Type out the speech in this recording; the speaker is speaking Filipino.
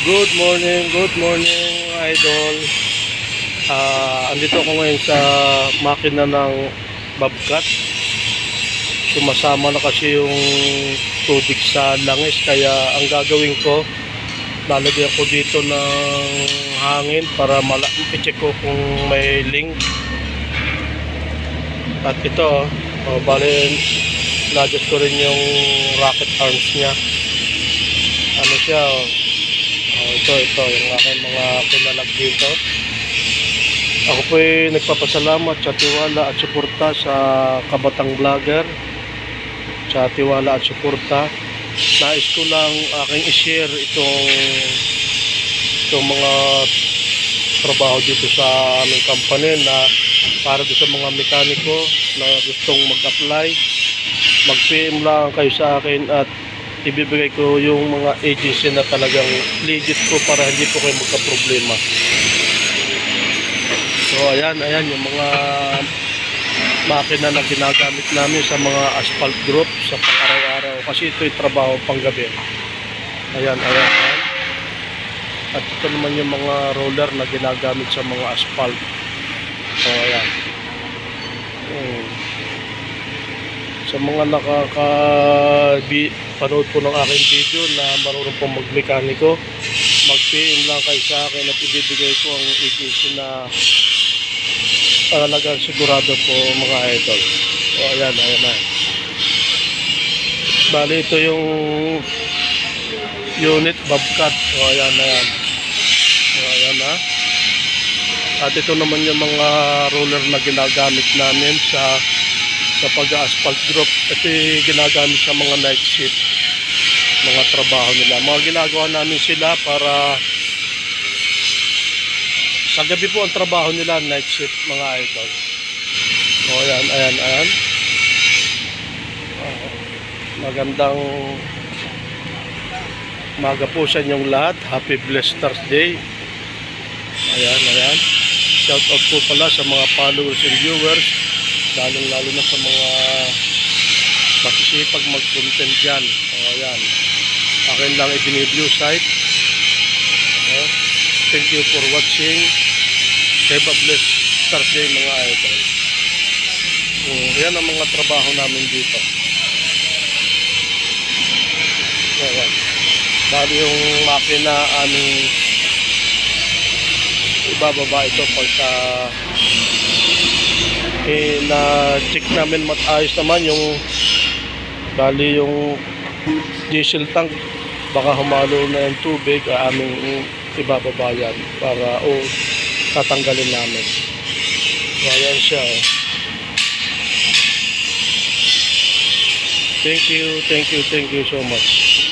Good morning idol. Andito ako ngayon sa makina ng Bobcat. Sumasama na kasi yung tubig sa langis, kaya ang gagawin ko, lalagyan ko dito ng hangin para i-check ko kung may link. At ito, bale, na-adjust ko rin yung rocket arms niya. Ano siya, ito yung aking mga kinalag dito. Ako po ay nagpapasalamat sa tiwala at suporta sa Kabatang Vlogger, sa tiwala at suporta. Nais ko lang aking i-share itong mga trabaho dito sa aming company na para doon sa mga mekaniko na gustong mag-apply. Mag-PM lang kayo sa akin at ibibigay ko yung mga agency na talagang legit ko para hindi po kayo magka-problema. So ayan yung mga makina na ginagamit namin sa mga asphalt group sa pang-araw-araw, kasi ito yung trabaho panggabi. Ayan. At ito naman yung mga roller na ginagamit sa mga asphalt. So ayan. Sa mga panood po ng aking video na marunong pong magmekaniko, mag-PM lang kayo sa akin at ibibigay ko ang agency na talagang sigurado po mga idol. So ayan na. Bali ito yung unit Bobcat. So ayan na. At ito naman yung mga roller na ginagamit namin sa pag-asphalt group. Ito yung ginagamit sa mga night shift, mga trabaho nila. Mga ginagawa namin sila para sa gabi po ang trabaho nila, night shift mga idol. So ayan. Magandang umaga po sa inyong lahat. Happy blessed Thursday. Ayan. Shout out po pala sa mga followers and viewers, lalo na sa mga masisipag mag-content dyan. Ayan. Akin lang i-review site. Thank you for watching. Have a blessed Thursday mga idol. Yan ang mga trabaho namin dito. Ayan. Bali yung makina aming ibababa ito pagka na-check namin matayos naman yung bali yung diesel tank, baka humalo na yung tubig, aming ibababa yan para tatanggalin namin. So ayan siya. Thank you so much.